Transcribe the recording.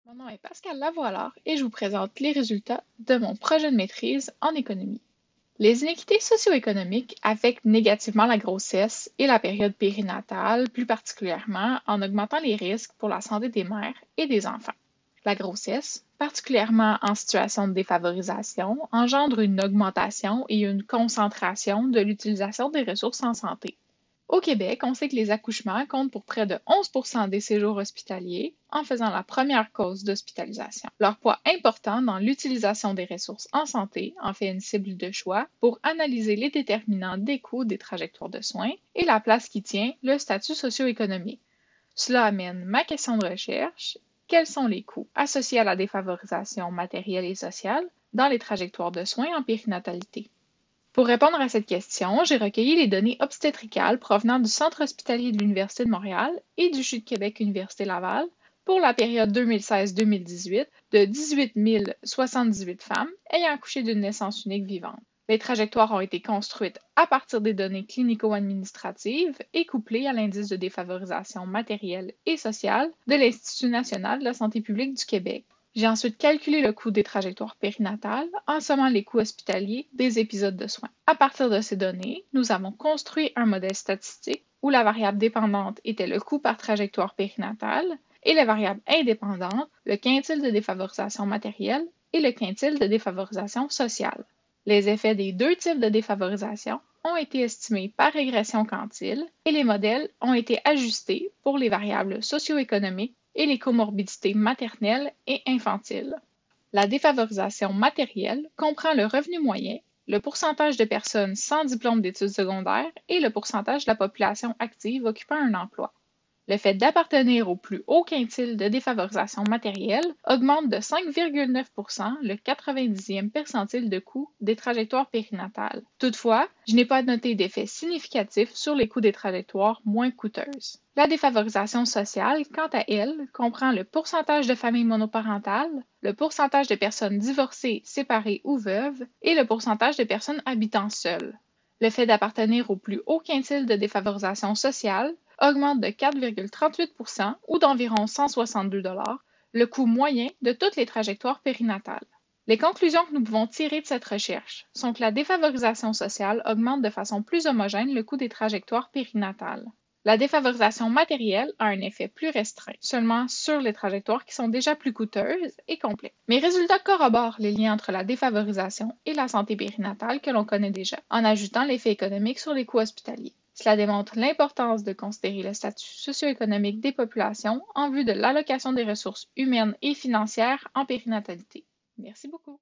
Mon nom est Pascal Lavoilard et je vous présente les résultats de mon projet de maîtrise en économie. Les inéquités socio-économiques affectent négativement la grossesse et la période périnatale, plus particulièrement en augmentant les risques pour la santé des mères et des enfants. La grossesse, particulièrement en situation de défavorisation, engendre une augmentation et une concentration de l'utilisation des ressources en santé. Au Québec, on sait que les accouchements comptent pour près de 11 des séjours hospitaliers, en faisant la première cause d'hospitalisation. Leur poids important dans l'utilisation des ressources en santé en fait une cible de choix pour analyser les déterminants des coûts des trajectoires de soins et la place qui tient le statut socio-économique. Cela amène ma question de recherche. Quels sont les coûts associés à la défavorisation matérielle et sociale dans les trajectoires de soins en périnatalité? Pour répondre à cette question, j'ai recueilli les données obstétricales provenant du Centre hospitalier de l'Université de Montréal et du CHU de Québec Université Laval pour la période 2016-2018 de 18 078 femmes ayant accouché d'une naissance unique vivante. Les trajectoires ont été construites à partir des données clinico-administratives et couplées à l'indice de défavorisation matérielle et sociale de l'Institut national de la santé publique du Québec. J'ai ensuite calculé le coût des trajectoires périnatales en sommant les coûts hospitaliers des épisodes de soins. À partir de ces données, nous avons construit un modèle statistique où la variable dépendante était le coût par trajectoire périnatale et la variable indépendante, le quintile de défavorisation matérielle et le quintile de défavorisation sociale. Les effets des deux types de défavorisation ont été estimés par régression quantile et les modèles ont été ajustés pour les variables socio-économiques et les comorbidités maternelles et infantiles. La défavorisation matérielle comprend le revenu moyen, le pourcentage de personnes sans diplôme d'études secondaires et le pourcentage de la population active occupant un emploi. Le fait d'appartenir au plus haut quintile de défavorisation matérielle augmente de 5,9 le 90e percentile de coût des trajectoires périnatales. Toutefois, je n'ai pas noté d'effet significatif sur les coûts des trajectoires moins coûteuses. La défavorisation sociale, quant à elle, comprend le pourcentage de familles monoparentales, le pourcentage de personnes divorcées, séparées ou veuves et le pourcentage de personnes habitant seules. Le fait d'appartenir au plus haut quintile de défavorisation sociale augmente de 4,38 ou d'environ 162 le coût moyen de toutes les trajectoires périnatales. Les conclusions que nous pouvons tirer de cette recherche sont que la défavorisation sociale augmente de façon plus homogène le coût des trajectoires périnatales. La défavorisation matérielle a un effet plus restreint, seulement sur les trajectoires qui sont déjà plus coûteuses et complètes. Mes résultats corroborent les liens entre la défavorisation et la santé périnatale que l'on connaît déjà, en ajoutant l'effet économique sur les coûts hospitaliers. Cela démontre l'importance de considérer le statut socio-économique des populations en vue de l'allocation des ressources humaines et financières en périnatalité. Merci beaucoup.